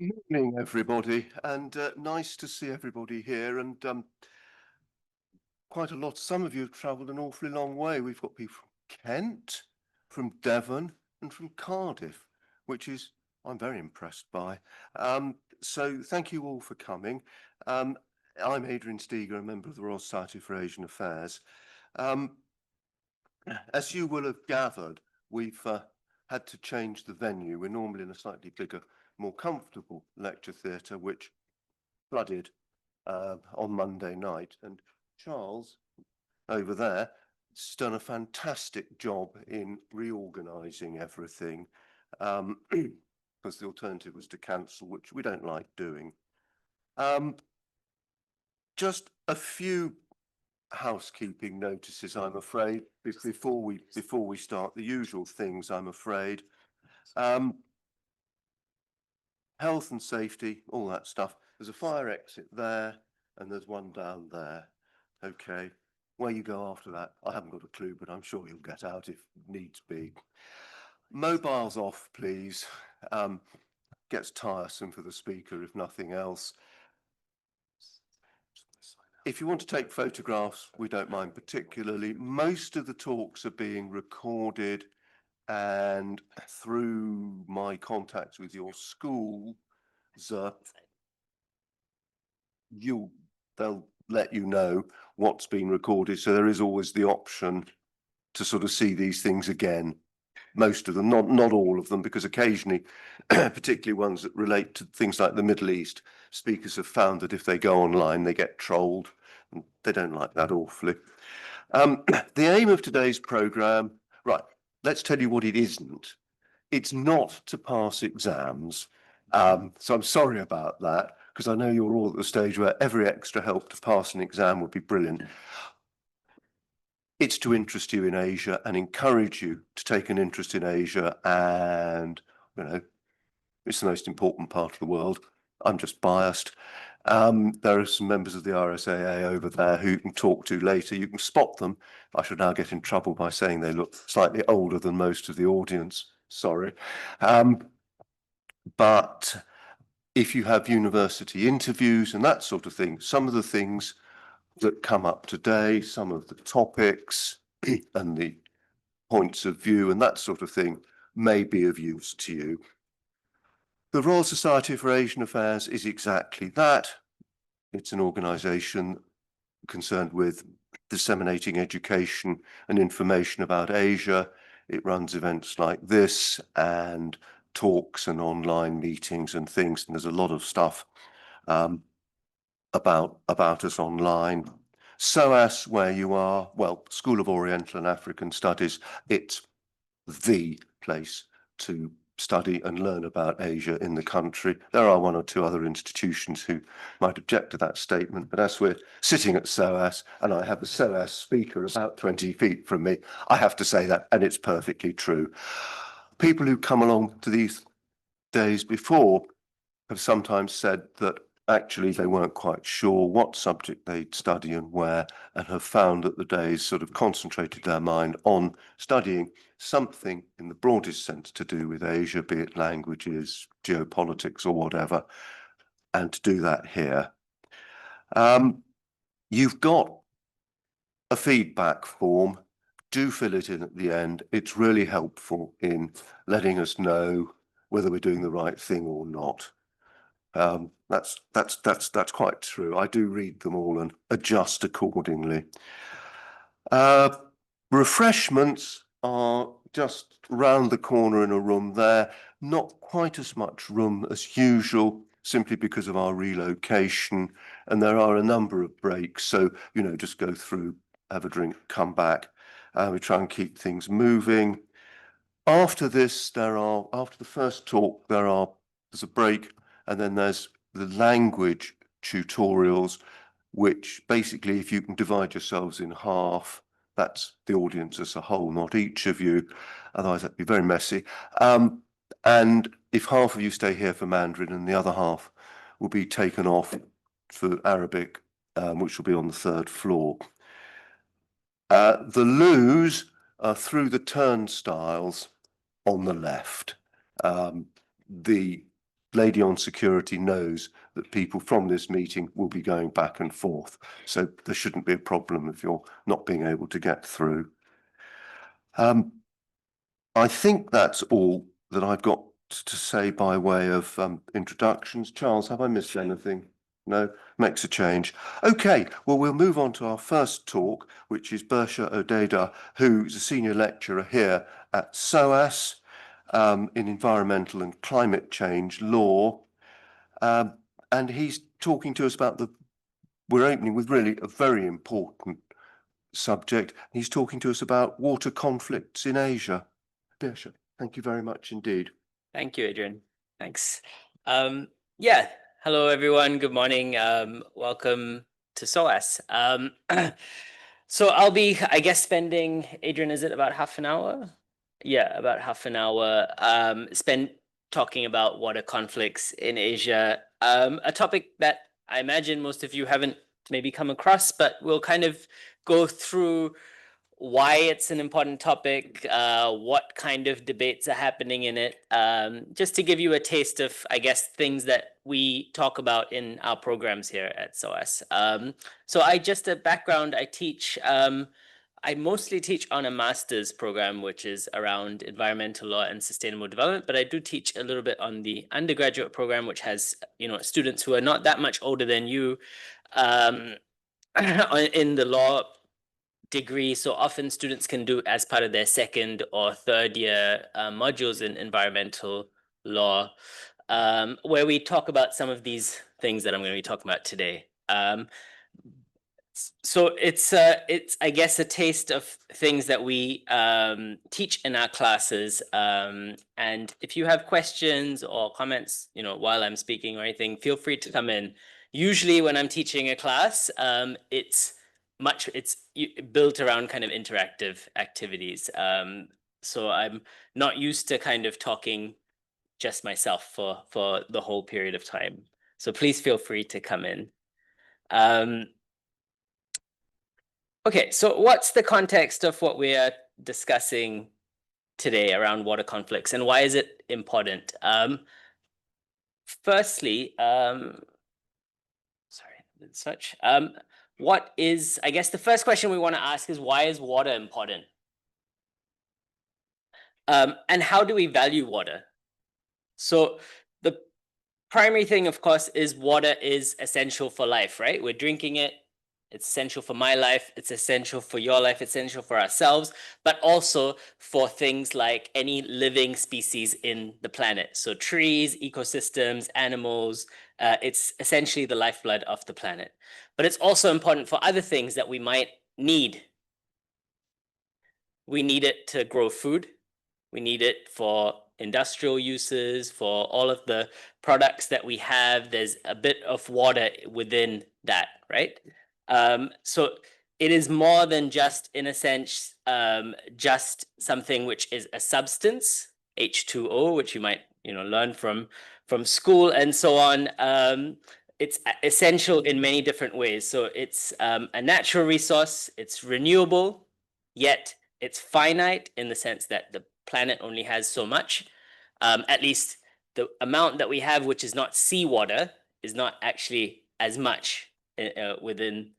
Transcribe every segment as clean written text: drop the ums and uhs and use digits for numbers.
Morning, everybody, and nice to see everybody here. And quite a lot. Some of you have travelled an awfully long way. We've got people from Kent, from Devon, and from Cardiff, which is I'm very impressed by. So thank you all for coming. I'm Adrian Steger, a member of the Royal Society for Asian Affairs. As you will have gathered, we've had to change the venue. We're normally in a slightly bigger, more comfortable lecture theatre, which flooded on Monday night. And Charles, over there, has done a fantastic job in reorganising everything, because the alternative was to cancel, which we don't like doing. Just a few housekeeping notices, I'm afraid, before we start the usual things, I'm afraid. Health and safety, all that stuff. There's a fire exit there, and there's one down there. Okay, where you go after that, I haven't got a clue, but I'm sure you'll get out if needs be. Mobiles off, please. Gets tiresome for the speaker, if nothing else. If you want to take photographs, we don't mind particularly. Most of the talks are being recorded, and through my contacts with your school, they'll let you know what's been recorded. So there is always the option to sort of see these things again. Most of them, not all of them, because occasionally, particularly ones that relate to things like the Middle East, speakers have found that if they go online, they get trolled, and they don't like that awfully. The aim of today's programme, right, let's tell you what it isn't. It's not to pass exams. So I'm sorry about that, because I know you're all at the stage where every extra help to pass an exam would be brilliant. It's to interest you in Asia and encourage you to take an interest in Asia. And, it's the most important part of the world. I'm just biased. There are some members of the RSAA over there who you can talk to later. You can spot them. I should now get in trouble by saying they look slightly older than most of the audience. Sorry. But if you have university interviews and that sort of thing, some of the things that come up today, some of the topics and the points of view and that sort of thing may be of use to you. The Royal Society for Asian Affairs is exactly that. It's an organisation concerned with disseminating education and information about Asia. It runs events like this and talks and online meetings and things, and there's a lot of stuff about us online. SOAS, where you are, well, School of Oriental and African Studies, it's the place to study and learn about Asia in the country. There are one or two other institutions who might object to that statement, but as we're sitting at SOAS and I have a SOAS speaker about 20 feet from me, I have to say that, and it's perfectly true. People who come along to these days before have sometimes said that actually they weren't quite sure what subject they'd study and where, and have found that the days sort of concentrated their mind on studying something in the broadest sense to do with Asia, be it languages, geopolitics, or whatever, and to do that here. You've got a feedback form. Do fill it in at the end. It's really helpful in letting us know whether we're doing the right thing or not. That's quite true. I do read them all and adjust accordingly. Refreshments are just round the corner in a room there. Not quite as much room as usual, simply because of our relocation. And there are a number of breaks. So, just go through, have a drink, come back. We try and keep things moving. After this, after the first talk, there's a break, and then there's the language tutorials, which basically, if you can divide yourselves in half, that's the audience as a whole, not each of you. Otherwise, that'd be very messy. And if half of you stay here for Mandarin and the other half will be taken off for Arabic, which will be on the third floor. The loos are through the turnstiles on the left. The lady on security knows that people from this meeting will be going back and forth. So there shouldn't be a problem if you're not being able to get through. I think that's all that I've got to say by way of introductions. Charles, have I missed anything? No, makes a change. Okay, well, we'll move on to our first talk, which is Birsha Ohdedar, who's a senior lecturer here at SOAS in environmental and climate change law. And he's talking to us about we're opening with really a very important subject. He's talking to us about water conflicts in Asia. Birsha, thank you very much indeed. Thank you, Adrian. Thanks. Yeah, hello everyone. Good morning. Welcome to SOAS. So I'll be, I guess, spending, Adrian, is it about half an hour? Yeah, about half an hour spent talking about water conflicts in Asia, a topic that I imagine most of you haven't maybe come across, but we'll kind of go through why it's an important topic, what kind of debates are happening in it, just to give you a taste of, I guess, things that we talk about in our programs here at SOAS. So just a background, I mostly teach on a master's program, which is around environmental law and sustainable development, but I do teach a little bit on the undergraduate program, which has, students who are not that much older than you in the law degree. So often students can do as part of their second or third year modules in environmental law, where we talk about some of these things that I'm going to be talking about today. So it's I guess a taste of things that we teach in our classes. And if you have questions or comments, while I'm speaking or anything, feel free to come in. Usually when I'm teaching a class, it's built around kind of interactive activities. So I'm not used to kind of talking just myself for the whole period of time. So please feel free to come in. Okay, so what's the context of what we are discussing today around water conflicts, and why is it important? Firstly, what is, I guess the first question we want to ask is, why is water important? And how do we value water? So the primary thing, of course, is water is essential for life, right? We're drinking it. It's essential for my life. It's essential for your life. It's essential for ourselves, but also for things like any living species in the planet. So trees, ecosystems, animals, it's essentially the lifeblood of the planet. But it's also important for other things that we might need. We need it to grow food. We need it for industrial uses, for all of the products that we have. There's a bit of water within that, right? So it is more than just, in a sense, just something which is a substance, H2O, which you might learn from school and so on. It's essential in many different ways. So it's a natural resource. It's renewable, yet it's finite in the sense that the planet only has so much. At least the amount that we have, which is not seawater, is not actually as much within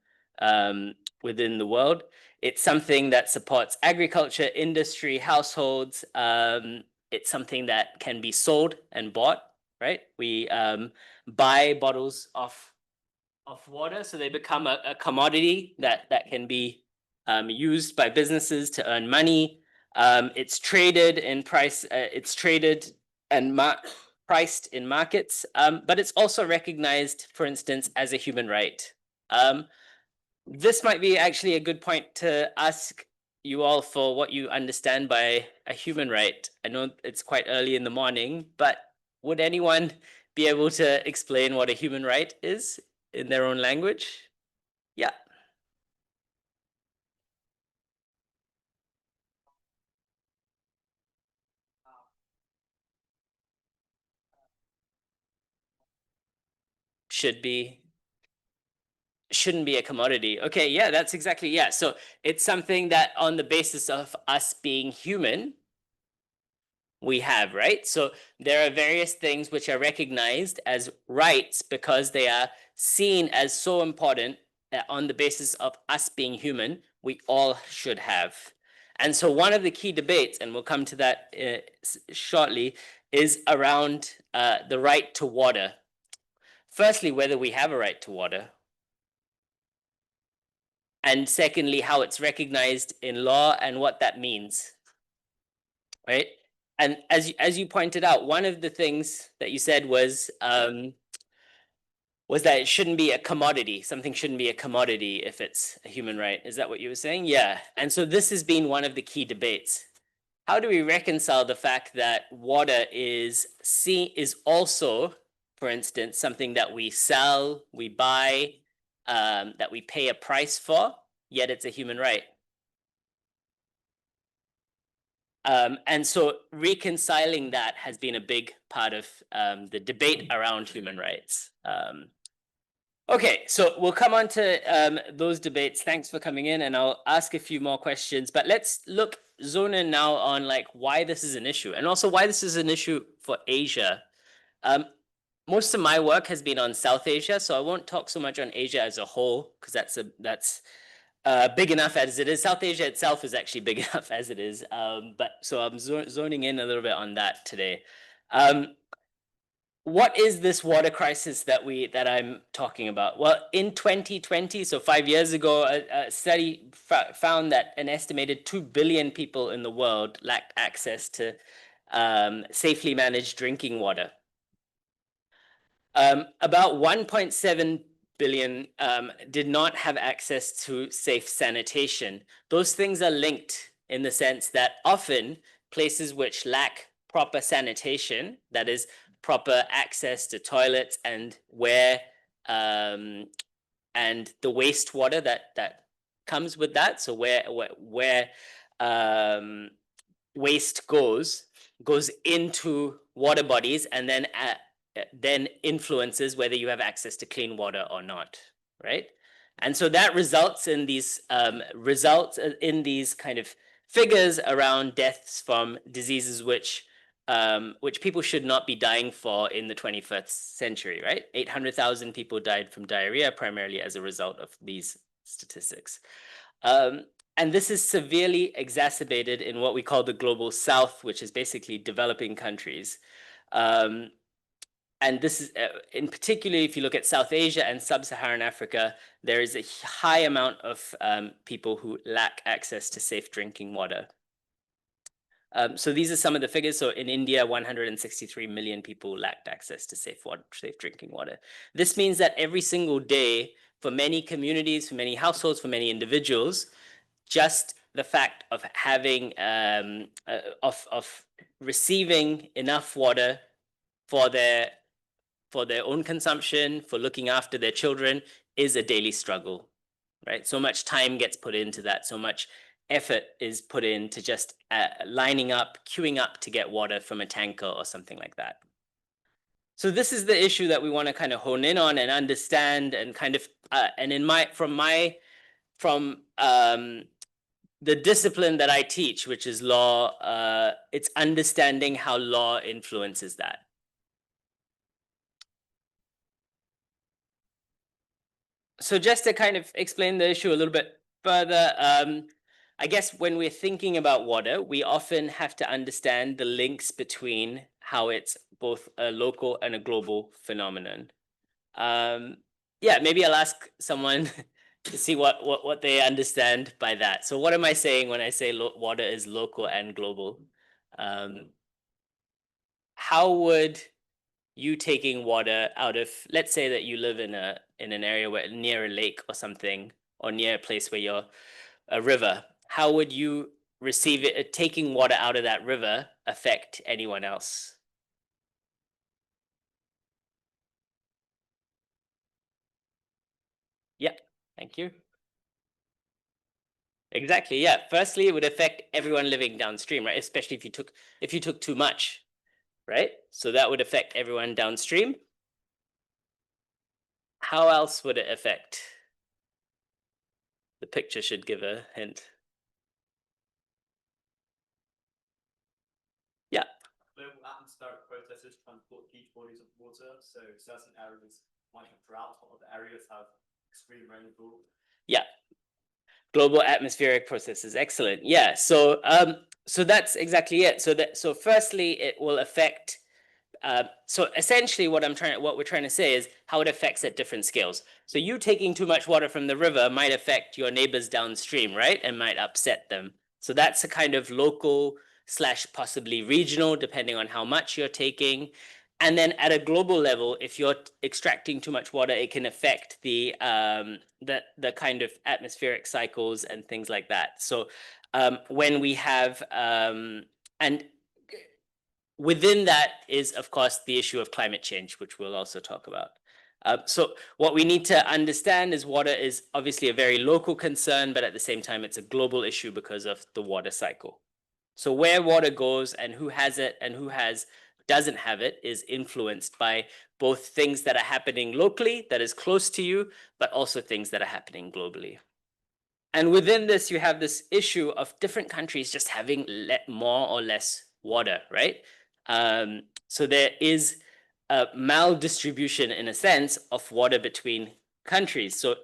the world. It's something that supports agriculture, industry, households. It's something that can be sold and bought, right? We buy bottles of water, so they become a commodity that can be used by businesses to earn money. It's traded in price. It's traded and priced in markets, but it's also recognized, for instance, as a human right. This might be actually a good point to ask you all for what you understand by a human right. I know it's quite early in the morning, but would anyone be able to explain what a human right is in their own language? Yeah. Shouldn't be a commodity. Okay, yeah, that's exactly, yeah. So it's something that on the basis of us being human, we have, right? So there are various things which are recognized as rights because they are seen as so important that on the basis of us being human, we all should have. And so one of the key debates, and we'll come to that shortly, is around the right to water. Firstly, whether we have a right to water. And secondly, how it's recognized in law and what that means, right? And as you pointed out, one of the things that you said was that it shouldn't be a commodity. Something shouldn't be a commodity if it's a human right. Is that what you were saying? Yeah. And so this has been one of the key debates. How do we reconcile the fact that water is also, for instance, something that we sell, we buy, that we pay a price for, yet it's a human right? And so reconciling that has been a big part of the debate around human rights. Okay, so we'll come on to those debates. Thanks for coming in, and I'll ask a few more questions. But let's zone in now on like why this is an issue, and also why this is an issue for Asia. Most of my work has been on South Asia, so I won't talk so much on Asia as a whole because that's big enough as it is. South Asia itself is actually big enough as it is. But so I'm zoning in a little bit on that today. What is this water crisis that I'm talking about? Well, in 2020, so 5 years ago, a study found that an estimated 2 billion people in the world lacked access to safely managed drinking water. About 1.7 billion did not have access to safe sanitation. Those things are linked in the sense that often places which lack proper sanitation, that is, proper access to toilets and where and the wastewater that comes with that. So where waste goes into water bodies and then influences whether you have access to clean water or not, right? And so that results in these kind of figures around deaths from diseases which people should not be dying for in the 21st century, right? 800,000 people died from diarrhea primarily as a result of these statistics. And this is severely exacerbated in what we call the global south, which is basically developing countries. And this is, in particular, if you look at South Asia and Sub-Saharan Africa, there is a high amount of people who lack access to safe drinking water. So these are some of the figures. So in India, 163 million people lacked access to safe drinking water. This means that every single day, for many communities, for many households, for many individuals, just the fact of having of receiving enough water for their own consumption, for looking after their children, is a daily struggle, right? So much time gets put into that, so much effort is put into just lining up, queuing up to get water from a tanker or something like that. So this is the issue that we want to kind of hone in on and understand, and kind of and from the discipline that I teach, which is law, it's understanding how law influences that. So just to kind of explain the issue a little bit further, I guess when we're thinking about water, we often have to understand the links between how it's both a local and a global phenomenon. Yeah, maybe I'll ask someone to see what they understand by that. So what am I saying when I say water is local and global? How would you taking water out of, let's say that you live in an area where near a lake or something, or near a place where you're a river, how would you receive it, taking water out of that river, affect anyone else? Yeah, thank you. Exactly, yeah. Firstly, it would affect everyone living downstream, right? Especially if you took too much, right? So that would affect everyone downstream. How else would it affect? The picture should give a hint. Yeah. just transport huge bodies of water. So certain areas might have drought, while other areas have extreme rainfall. Yeah. Global atmospheric processes. Excellent. Yeah. So so that's exactly it. So firstly, it will affect. So essentially, what we're trying to say is how it affects at different scales. So you taking too much water from the river might affect your neighbors downstream, right, and might upset them. So that's a kind of local / possibly regional, depending on how much you're taking. And then at a global level, if you're extracting too much water, it can affect the kind of atmospheric cycles and things like that. So when we have and within that is, of course, the issue of climate change, which we'll also talk about. So what we need to understand is water is obviously a very local concern, but at the same time, it's a global issue because of the water cycle. So where water goes and who has it and who doesn't have it is influenced by both things that are happening locally, that is close to you, but also things that are happening globally. And within this, you have this issue of different countries just having more or less water, right? So there is a maldistribution, in a sense, of water between countries. So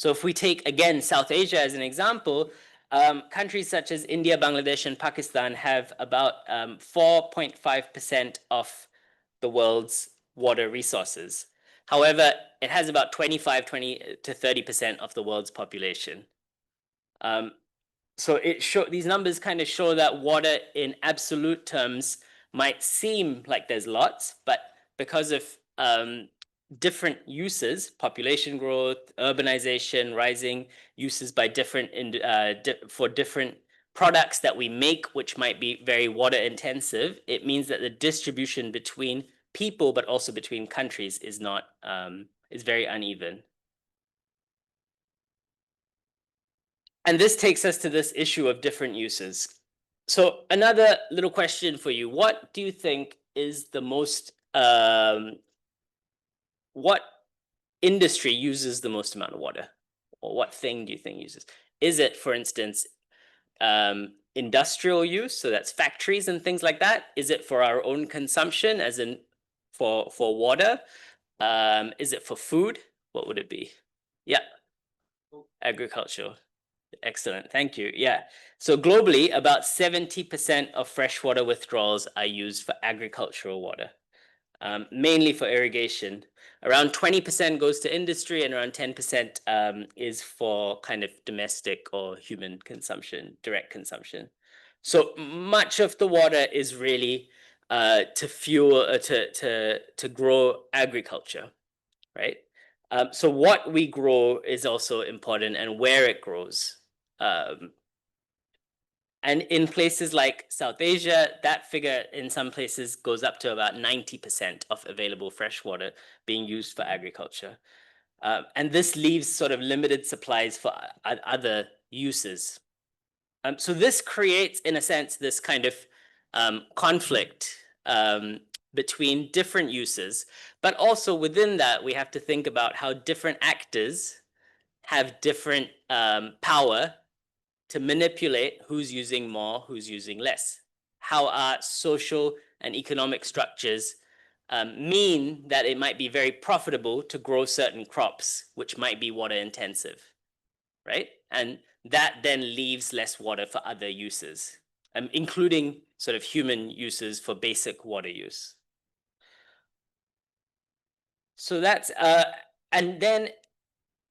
if we take, again, South Asia as an example, countries such as India, Bangladesh, and Pakistan have about 4.5% of the world's water resources. However, it has about 20 to 30% of the world's population. So these numbers kind of show that water in absolute terms might seem like there's lots, but because of different uses, population growth, urbanization, rising uses by for different products that we make, which might be very water intensive, it means that the distribution between people, but also between countries, is very uneven. And this takes us to this issue of different uses. So another little question for you: what do you think is the most what industry uses the most amount of water, or what thing do you think uses? Is it, for instance, industrial use, so that's factories and things like that? Is it for our own consumption, as in for water? Is it for food? What would it be? Yeah, agriculture. Excellent, thank you. Yeah, so globally, about 70% of freshwater withdrawals are used for agricultural water, mainly for irrigation. Around 20% goes to industry, and around 10% is for kind of domestic or human consumption, direct consumption. So much of the water is really to fuel, to grow agriculture, right? So what we grow is also important, and where it grows. And in places like South Asia, that figure in some places goes up to about 90% of available fresh water being used for agriculture. And this leaves sort of limited supplies for other uses. So this creates, in a sense, this kind of conflict between different uses. But also within that, we have to think about how different actors have different power to manipulate who's using more, who's using less. How our social and economic structures mean that it might be very profitable to grow certain crops, which might be water intensive, right? And that then leaves less water for other uses, including sort of human uses for basic water use. So that's, and then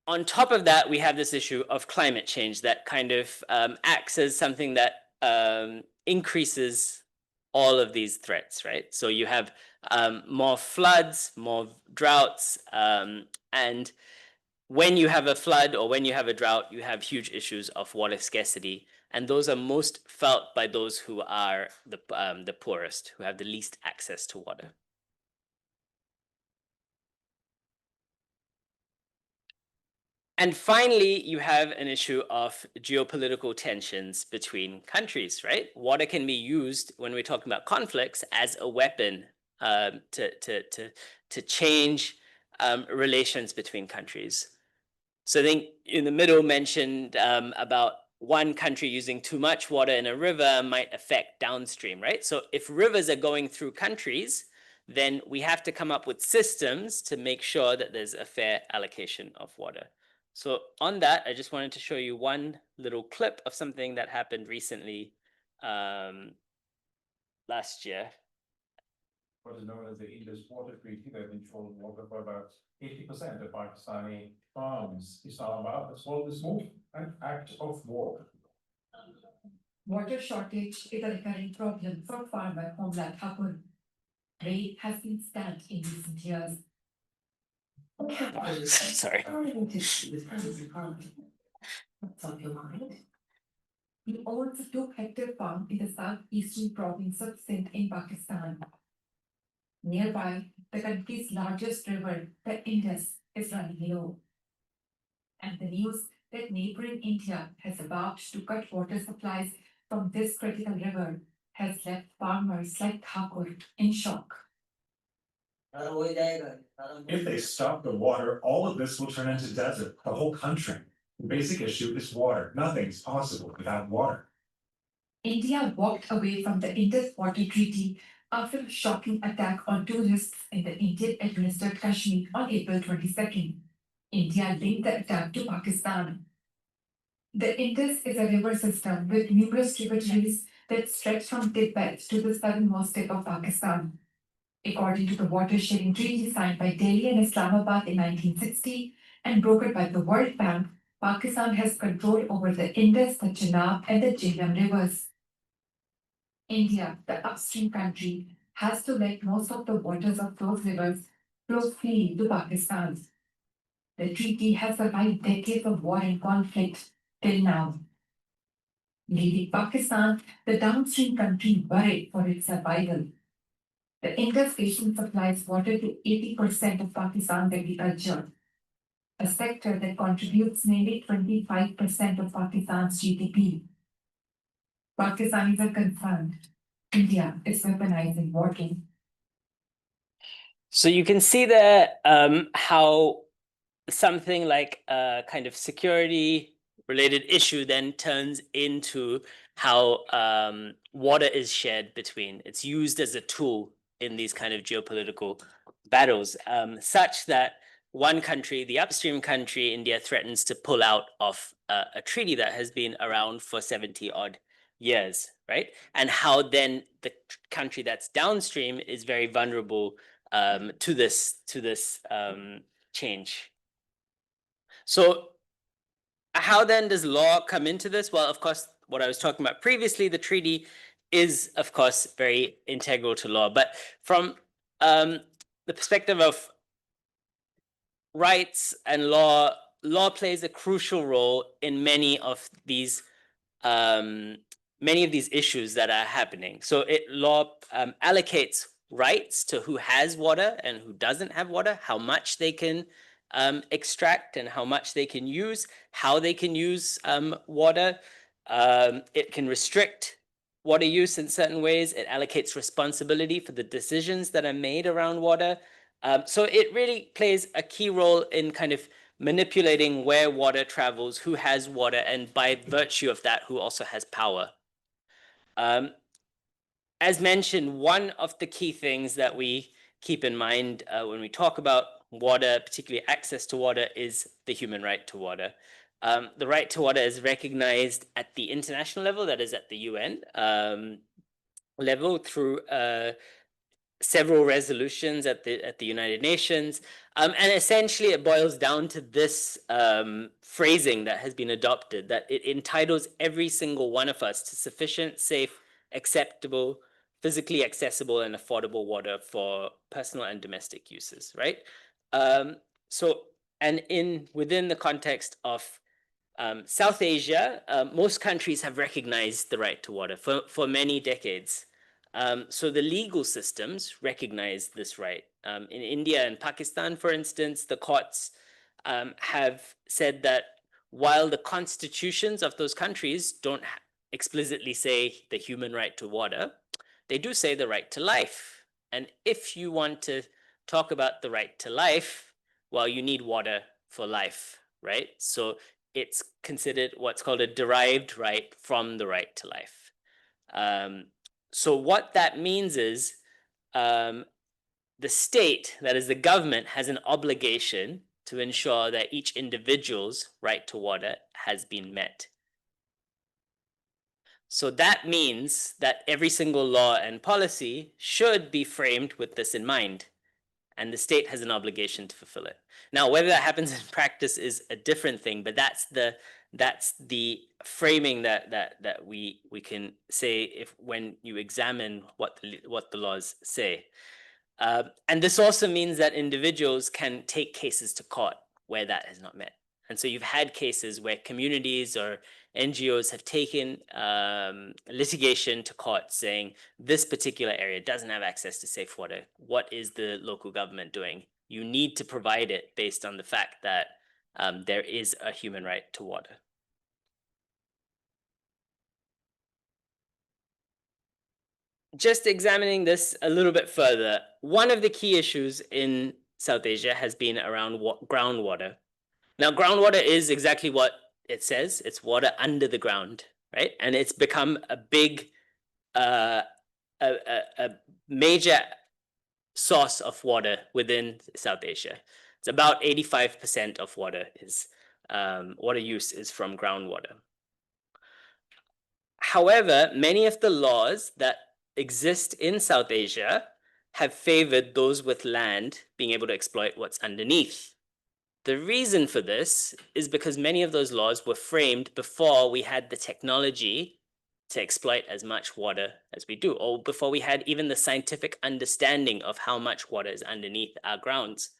on top of that, we have this issue of climate change that kind of acts as something that increases all of these threats, right? So you have more floods, more droughts, and when you have a flood or when you have a drought, you have huge issues of water scarcity, and those are most felt by those who are the poorest, who have the least access to water. And finally, you have an issue of geopolitical tensions between countries, right? Water can be used, when we're talking about conflicts, as a weapon to change relations between countries. So I think in the middle mentioned about one country using too much water in a river might affect downstream, right? So if rivers are going through countries, then we have to come up with systems to make sure that there's a fair allocation of water. So on that, I just wanted to show you one little clip of something that happened recently last year. What is known as the Indus Water Treaty that controlled water for about 80% of Pakistani farms. Islamabad has called this move an act of war. Water shortage is a recurring problem for farmer Homla Thakur. Rain has been scant in recent years. Sorry. What's on your mind? He owns a 2-hectare farm in the southeastern province of Sindh in Pakistan. Nearby, the country's largest river, the Indus, is running low. And the news that neighboring India has embarked to cut water supplies from this critical river has left farmers like Thakur in shock. If they stop the water, all of this will turn into desert, the whole country. The basic issue is water. Nothing is possible without water. India walked away from the Indus Water Treaty after a shocking attack on tourists in the Indian-administered Kashmir on April 22nd. India linked the attack to Pakistan. The Indus is a river system with numerous tributaries that stretch from Tibet to the southernmost tip of Pakistan. According to the water sharing treaty signed by Delhi and Islamabad in 1960 and brokered by the World Bank, Pakistan has control over the Indus, the Chenab, and the Jhelum rivers. India, the upstream country, has to let most of the waters of those rivers flow freely to Pakistan. The treaty has survived decades of war and conflict till now. Leaving Pakistan, the downstream country worried for its survival. The Indus Basin supplies water to 80% of Pakistan's agriculture, a sector that contributes nearly 25% of Pakistan's GDP. Pakistanis are concerned. India is weaponizing water. So you can see there how something like a kind of security related issue then turns into how water is shared between. It's used as a tool in these kind of geopolitical battles, such that one country, the upstream country, India, threatens to pull out of a treaty that has been around for 70 odd years, right? And how then the country that's downstream is very vulnerable to this change. So how then does law come into this? Well, of course, what I was talking about previously, the treaty is, of course, very integral to law. But from the perspective of rights and law plays a crucial role in many of these issues that are happening. So law allocates rights to who has water and who doesn't have water, how much they can extract and how much they can use, how they can use water. It can restrict water use in certain ways. It allocates responsibility for the decisions that are made around water. So it really plays a key role in kind of manipulating where water travels, who has water, and by virtue of that, who also has power. As mentioned, one of the key things that we keep in mind when we talk about water, particularly access to water, is the human right to water. The right to water is recognized at the international level, that is at the UN level, through several resolutions at the United Nations. And essentially it boils down to this phrasing that has been adopted, that it entitles every single one of us to sufficient, safe, acceptable, physically accessible and affordable water for personal and domestic uses, right? Within the context of South Asia, most countries have recognized the right to water for many decades. So the legal systems recognize this right. In India and Pakistan, for instance, the courts have said that while the constitutions of those countries don't explicitly say the human right to water, they do say the right to life. And if you want to talk about the right to life, well, you need water for life, right? So it's considered what's called a derived right from the right to life. So what that means is the state, that is the government, has an obligation to ensure that each individual's right to water has been met. So that means that every single law and policy should be framed with this in mind, and the state has an obligation to fulfill it. Now, whether that happens in practice is a different thing, but that's the framing that we can say if when you examine what the laws say. And this also means that individuals can take cases to court where that is not met. And so you've had cases where communities or NGOs have taken litigation to court saying this particular area doesn't have access to safe water. What is the local government doing? You need to provide it based on the fact that there is a human right to water. Just examining this a little bit further, one of the key issues in South Asia has been around groundwater. Now, groundwater is exactly what it says. It's water under the ground, right? And it's become a big, a major source of water within South Asia. It's about 85% of water use is from groundwater. However, many of the laws that exist in South Asia have favored those with land being able to exploit what's underneath. The reason for this is because many of those laws were framed before we had the technology to exploit as much water as we do, or before we had even the scientific understanding of how much water is underneath our grounds.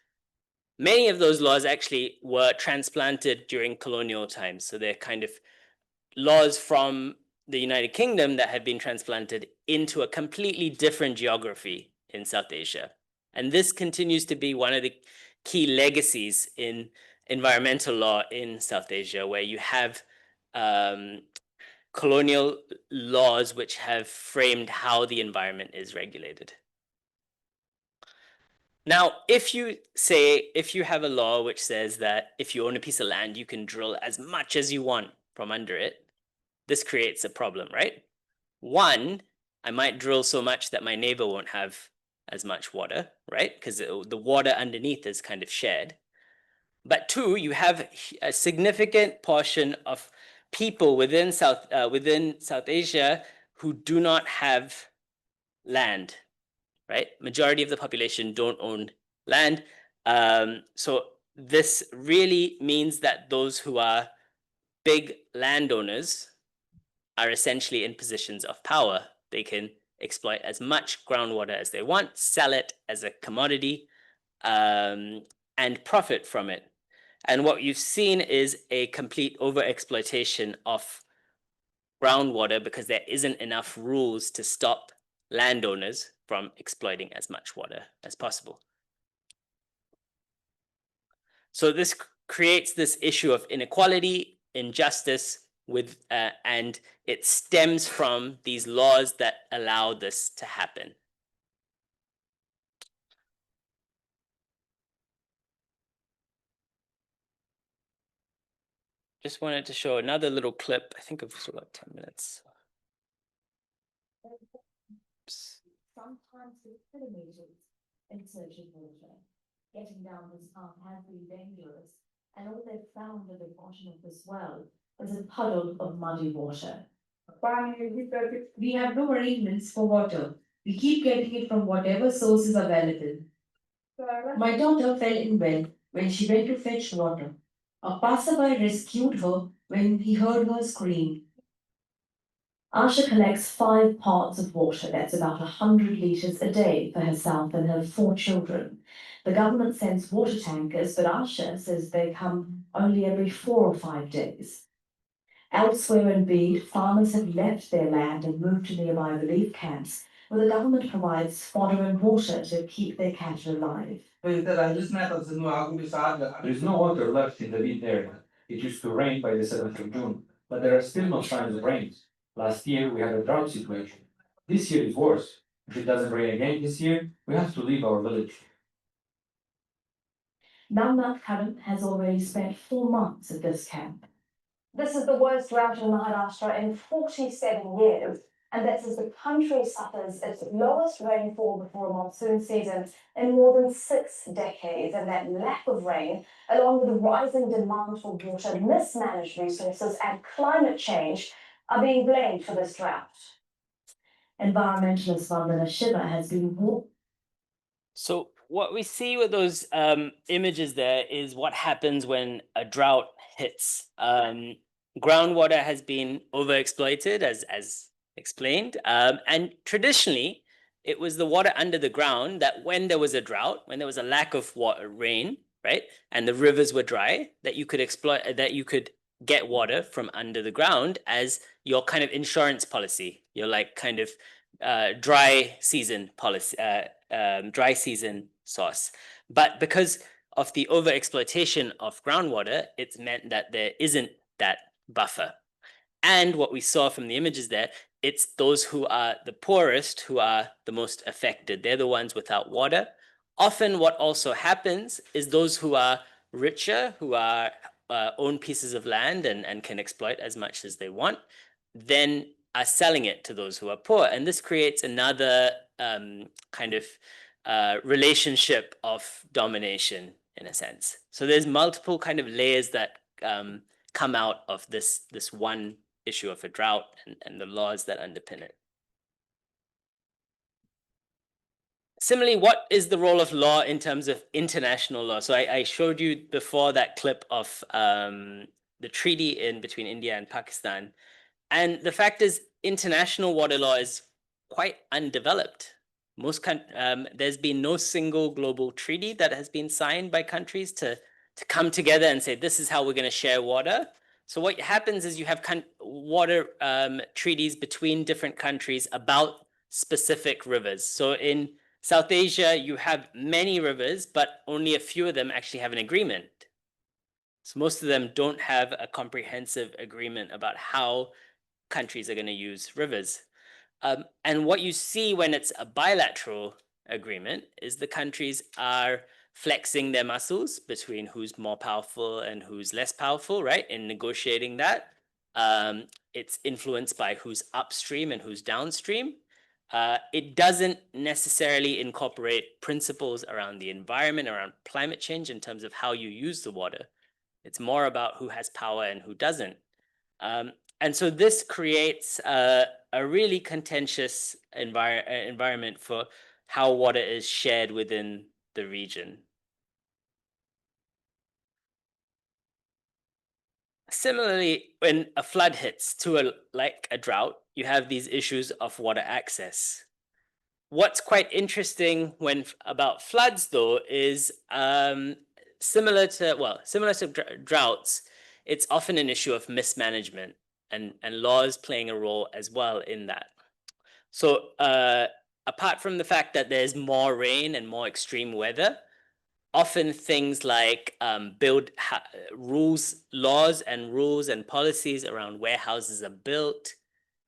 Many of those laws actually were transplanted during colonial times, so they're kind of laws from the United Kingdom that have been transplanted into a completely different geography in South Asia. And this continues to be one of the key legacies in environmental law in South Asia, where you have colonial laws which have framed how the environment is regulated. Now, if you have a law which says that if you own a piece of land, you can drill as much as you want from under it, this creates a problem, right? One, I might drill so much that my neighbor won't have as much water, right? Because the water underneath is kind of shared. But two, you have a significant portion of people within South Asia who do not have land, right? Majority of the population don't own land. So this really means that those who are big landowners are essentially in positions of power. They can exploit as much groundwater as they want, sell it as a commodity, and profit from it. And what you've seen is a complete overexploitation of groundwater because there isn't enough rules to stop landowners from exploiting as much water as possible. So this creates this issue of inequality, injustice, and it stems from these laws that allow this to happen. Just wanted to show another little clip. I think I've still got 10 minutes. Oops. Sometimes with kilometers in search of water. Getting down this path has been dangerous, and all they've found at the bottom of this well is a puddle of muddy water. We have no arrangements for water. We keep getting it from whatever source is available. My daughter fell in well when she went to fetch water. A passerby rescued her when he heard her scream. Asha collects 5 parts of water, that's about 100 litres a day for herself and her 4 children. The government sends water tankers, but Asha says they come only every 4 or 5 days. Elsewhere in Bede, farmers have left their land and moved to nearby relief camps, where the government provides fodder and water to keep their cattle alive. There is no water left in the Bede area. It used to rain by the 7th of June, but there are still no signs of rain. Last year we had a drought situation. This year is worse. If it doesn't rain again this year, we have to leave our village. Namnath Karan has already spent 4 months at this camp. This is the worst drought in Maharashtra in 47 years, and this as the country suffers its lowest rainfall before a monsoon season in more than 6 decades. And that lack of rain, along with the rising demand for water, mismanaged resources, and climate change, are being blamed for this drought. Environmentalist Vandana Shiva has been warned. So what we see with those images there is what happens when a drought hits. Groundwater has been overexploited, as explained, and traditionally it was the water under the ground that when there was a drought, when there was a lack of water, rain, right, and the rivers were dry, that you could exploit, that you could get water from under the ground as your kind of insurance policy, your like kind of dry season policy, dry season source. But because of the overexploitation of groundwater, it's meant that there isn't that buffer. And what we saw from the images there, it's those who are the poorest who are the most affected. They're the ones without water. Often what also happens is those who are richer, who are own pieces of land and can exploit as much as they want, then are selling it to those who are poor. And this creates another kind of relationship of domination in a sense. So there's multiple kind of layers that come out of this one issue of a drought and the laws that underpin it. Similarly, what is the role of law in terms of international law? So I showed you before that clip of the treaty in between India and Pakistan. And the fact is, international water law is quite undeveloped. There's been no single global treaty that has been signed by countries to come together and say, this is how we're going to share water. So what happens is you have water treaties between different countries about specific rivers. So in South Asia, you have many rivers, but only a few of them actually have an agreement. So most of them don't have a comprehensive agreement about how countries are going to use rivers. And what you see when it's a bilateral agreement is the countries are flexing their muscles between who's more powerful and who's less powerful, right? In negotiating that. It's influenced by who's upstream and who's downstream. It doesn't necessarily incorporate principles around the environment, around climate change in terms of how you use the water. It's more about who has power and who doesn't. And so this creates a really contentious environment for how water is shared within the region. Similarly, when a flood hits like a drought, you have these issues of water access. What's quite interesting about floods, though, is similar to droughts, it's often an issue of mismanagement and laws playing a role as well in that. So apart from the fact that there's more rain and more extreme weather, often things like laws and policies around where houses are built,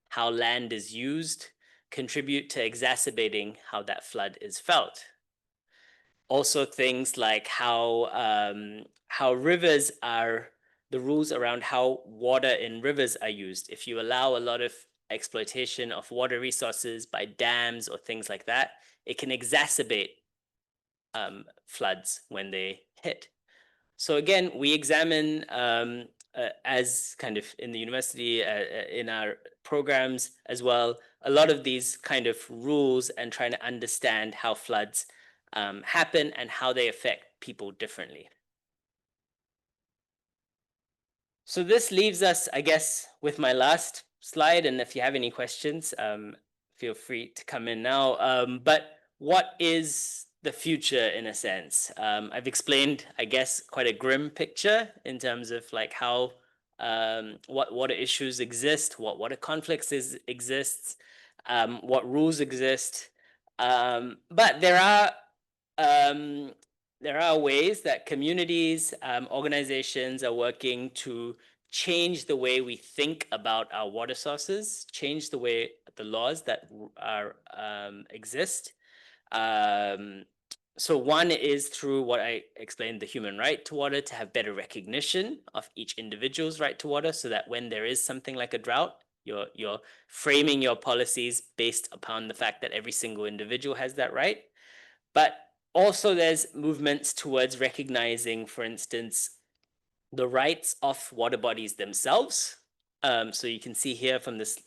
how land is used, contribute to exacerbating how that flood is felt. Also things like how rivers are, the rules around how water in rivers are used. If you allow a lot of exploitation of water resources by dams or things like that, it can exacerbate floods when they hit. So again, we examine as kind of in the university, in our programs as well, a lot of these kind of rules and trying to understand how floods happen and how they affect people differently. So this leaves us, I guess, with my last slide, and if you have any questions, feel free to come in now. But what is the future in a sense? I've explained, I guess, quite a grim picture in terms of like how what water issues exist, what water conflicts exists, what rules exist. But there are ways that communities, organizations are working to change the way we think about our water sources, change the way the laws that exist. So one is through what I explained, the human right to water, to have better recognition of each individual's right to water, so that when there is something like a drought, you're framing your policies based upon the fact that every single individual has that right. But also there's movements towards recognizing, for instance, the rights of water bodies themselves. So you can see here from this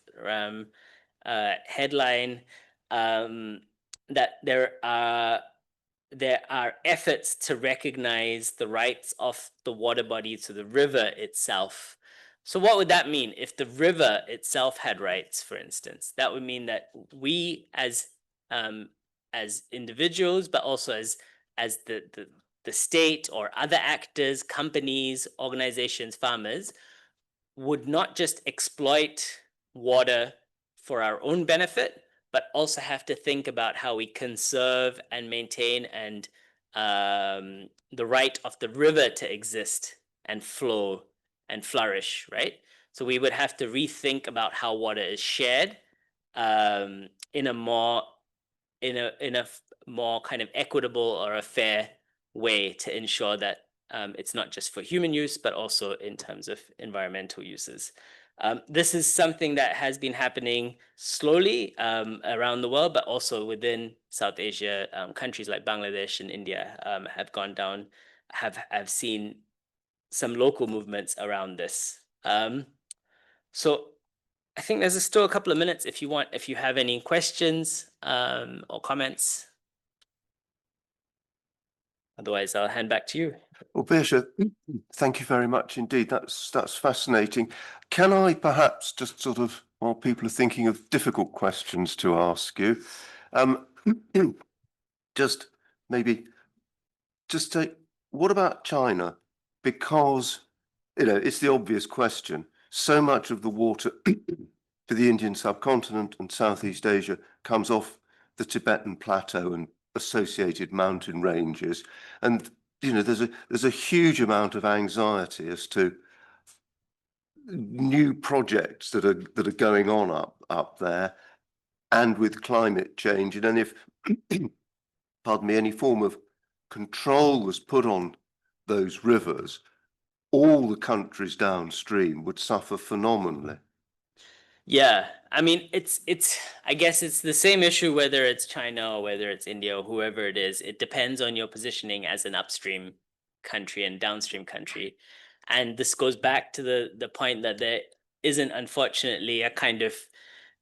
headline that there are efforts to recognize the rights of the water body to the river itself. So what would that mean if the river itself had rights, for instance? That would mean that we as individuals, but also as the state or other actors, companies, organizations, farmers, would not just exploit water for our own benefit, but also have to think about how we conserve and maintain and the right of the river to exist and flow and flourish, right? So we would have to rethink about how water is shared in a more kind of equitable or a fair way to ensure that it's not just for human use, but also in terms of environmental uses. This is something that has been happening slowly around the world, but also within South Asia. Countries like Bangladesh and India have gone down, have seen some local movements around this. So I think there's still a couple of minutes if you have any questions or comments. Otherwise, I'll hand back to you. Well, Birsha, thank you very much indeed. That's fascinating. Can I perhaps just sort of, while people are thinking of difficult questions to ask you, just maybe just say, what about China? Because, it's the obvious question. So much of the water for the Indian subcontinent and Southeast Asia comes off the Tibetan plateau and associated mountain ranges. And, there's a huge amount of anxiety as to new projects that are going on up there, and with climate change. And then if, pardon me, any form of control was put on those rivers, all the countries downstream would suffer phenomenally. Yeah, I mean, I guess it's the same issue whether it's China or whether it's India or whoever it is. It depends on your positioning as an upstream country and downstream country. And this goes back to the point that there isn't, unfortunately, a kind of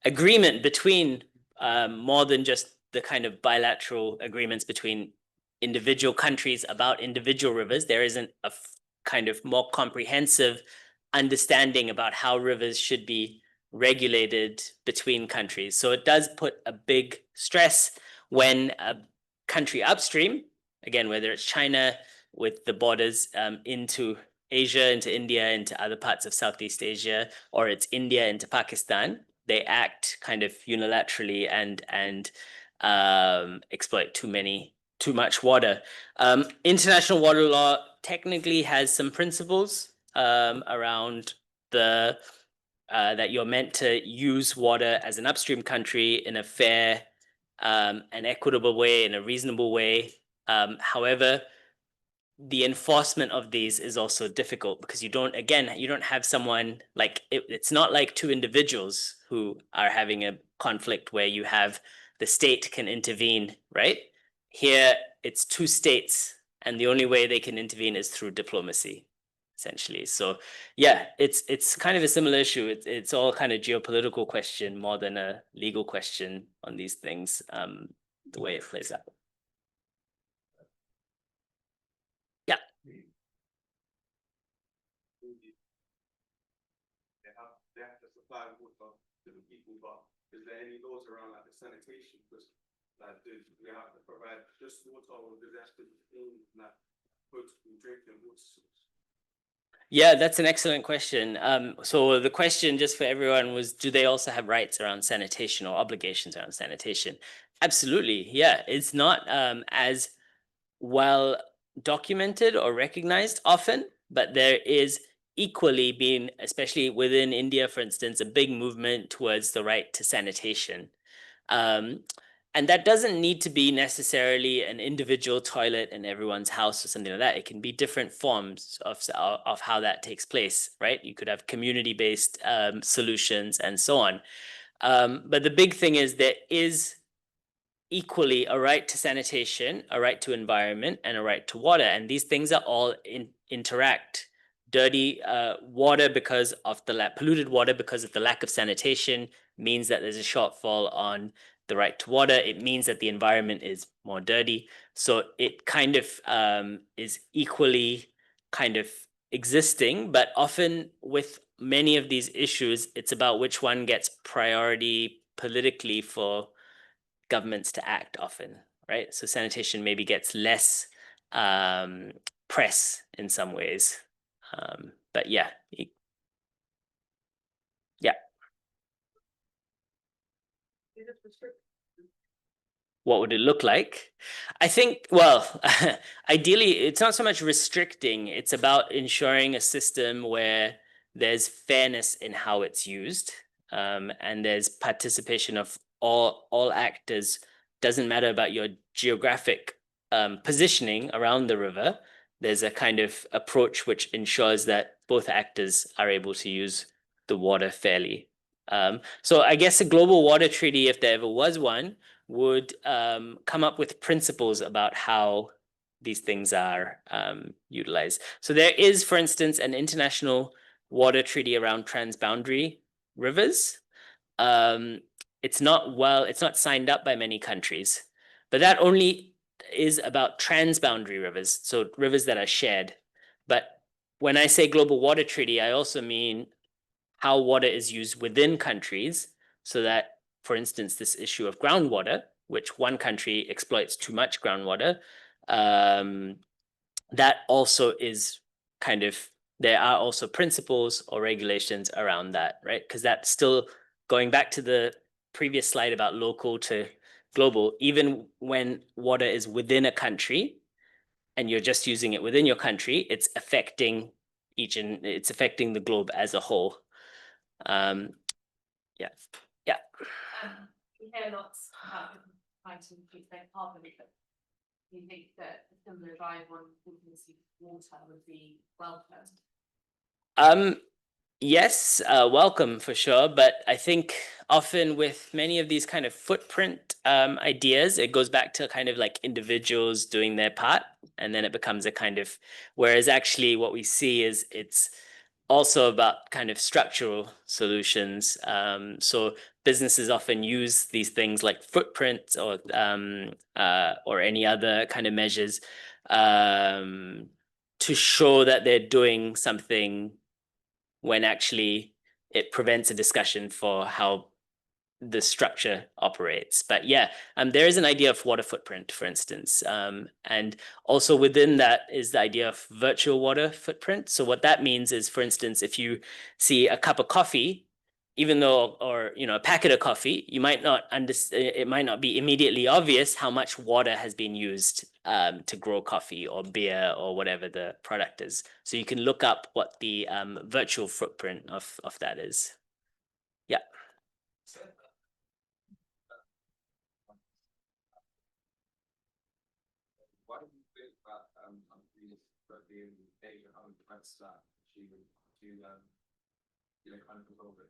agreement between more than just the kind of bilateral agreements between individual countries about individual rivers. There isn't a kind of more comprehensive understanding about how rivers should be regulated between countries. So it does put a big stress when a country upstream, again, whether it's China with the borders into Asia, into India, into other parts of Southeast Asia, or it's India into Pakistan, they act kind of unilaterally and exploit too much water. International water law technically has some principles around that you're meant to use water as an upstream country in a fair and equitable way, in a reasonable way. However, the enforcement of these is also difficult because you don't have someone like it's not like two individuals who are having a conflict where you have the state can intervene, right? Here it's two states, and the only way they can intervene is through diplomacy, essentially. So yeah, it's kind of a similar issue. It's all kind of geopolitical question more than a legal question on these things, the way it plays out. Yeah. They have to supply water to the people, but is there any laws around like the sanitation? Because like, do we have to provide just water, or does it have to be clean, like potable drinking water source? Yeah, that's an excellent question. So the question, just for everyone, was, do they also have rights around sanitation or obligations around sanitation? Absolutely, yeah. It's not as well documented or recognized often, but there is equally been, especially within India, for instance, a big movement towards the right to sanitation. And that doesn't need to be necessarily an individual toilet in everyone's house or something like that. It can be different forms of how that takes place, right? You could have community-based solutions and so on. But the big thing is there is equally a right to sanitation, a right to environment, and a right to water. And these things are all interact. Dirty water because of the polluted water because of the lack of sanitation means that there's a shortfall on the right to water. It means that the environment is more dirty. So it kind of is equally kind of existing, but often with many of these issues, it's about which one gets priority politically for governments to act often, right? So sanitation maybe gets less press in some ways. But yeah. Yeah. What would it look like? I think, well, ideally, it's not so much restricting, it's about ensuring a system where there's fairness in how it's used, and there's participation of all actors. Doesn't matter about your geographic positioning around the river. There's a kind of approach which ensures that both actors are able to use the water fairly. So I guess a global water treaty, if there ever was one, would come up with principles about how these things are utilized. So there is, for instance, an international water treaty around transboundary rivers. It's not signed up by many countries, but that only is about transboundary rivers, so rivers that are shared. But when I say global water treaty, I also mean how water is used within countries, so that, for instance, this issue of groundwater, which one country exploits too much groundwater, that also is kind of, there are also principles or regulations around that, right? Because that's still going back to the previous slide about local to global. Even when water is within a country and you're just using it within your country, it's affecting it's affecting the globe as a whole. Yeah. We hear lots about trying to increase their carbon, but do you think that a similar drive on frequency water would be welcome? Yes, welcome for sure. But I think often with many of these kind of footprint ideas, it goes back to kind of like individuals doing their part, and then it becomes a kind of, whereas actually what we see is it's also about kind of structural solutions. So businesses often use these things like footprint or any other kind of measures to show that they're doing something when actually it prevents a discussion for how the structure operates. But yeah, there is an idea of water footprint, for instance. And also within that is the idea of virtual water footprint. So what that means is, for instance, if you see a cup of coffee, even though, or a packet of coffee, you might not understand, it might not be immediately obvious how much water has been used to grow coffee or beer or whatever the product is. So you can look up what the virtual footprint of that is. Yeah. Why do you think that countries that in Asia haven't pressed that to kind of resolve it?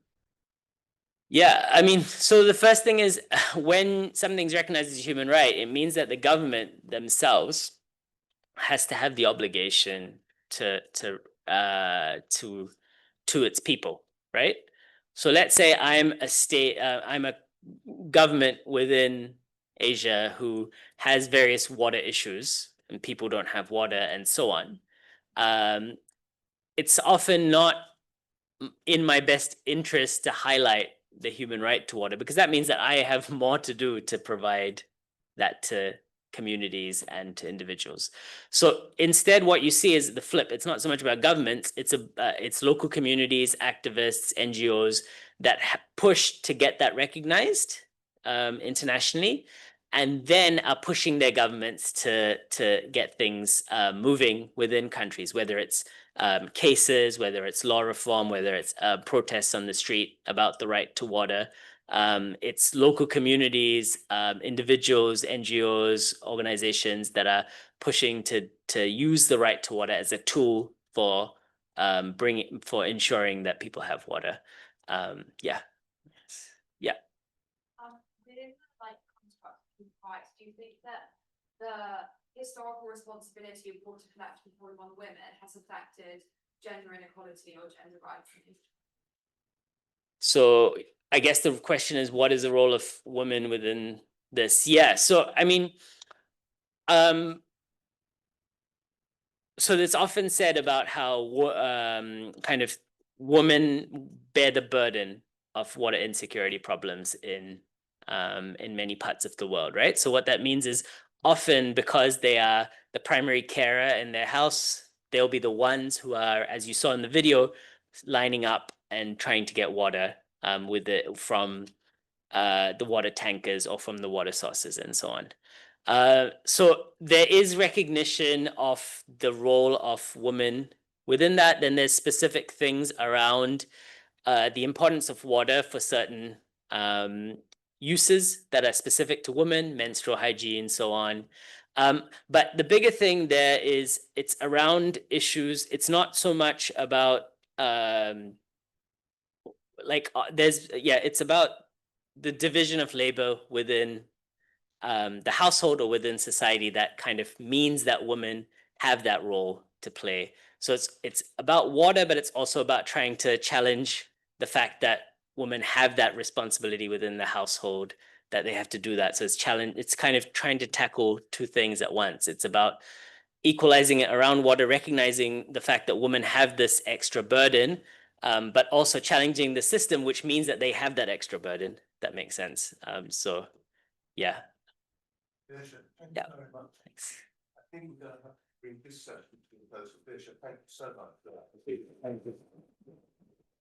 Yeah, I mean, so the first thing is when something's recognized as a human right, it means that the government themselves has to have the obligation to its people, right? So let's say I'm a state, I'm a government within Asia who has various water issues and people don't have water and so on. It's often not in my best interest to highlight the human right to water, because that means that I have more to do to provide that to communities and to individuals. So instead, what you see is the flip. It's not so much about governments, it's local communities, activists, NGOs that push to get that recognized internationally, and then are pushing their governments to get things moving within countries, whether it's cases, whether it's law reform, whether it's protests on the street about the right to water. It's local communities, individuals, NGOs, organizations that are pushing to use the right to water as a tool for ensuring that people have water. Yeah. Yeah. Within the like construct of human rights, do you think that the historical responsibility of water collection falling on women has affected gender inequality or gender rights? So I guess the question is, what is the role of women within this? Yeah. So I mean, so it's often said about how kind of women bear the burden of water insecurity problems in many parts of the world, right? So what that means is often because they are the primary carer in their house, they'll be the ones who are, as you saw in the video, lining up and trying to get water from the water tankers or from the water sources and so on. So there is recognition of the role of women within that. Then there's specific things around the importance of water for certain uses that are specific to women, menstrual hygiene, so on. But the bigger thing there is it's around issues. It's not so much about it's about the division of labor within the household or within society that kind of means that women have that role to play. So it's about water, but it's also about trying to challenge the fact that women have that responsibility within the household, that they have to do that. So it's kind of trying to tackle two things at once. It's about equalizing it around water, recognizing the fact that women have this extra burden, but also challenging the system, which means that they have that extra burden. That makes sense. So yeah. Birsha, thank you Yeah. very much. Thanks. I think we're going to have to bring this session to the close of Birsha. Thank you so much for that. Thank you.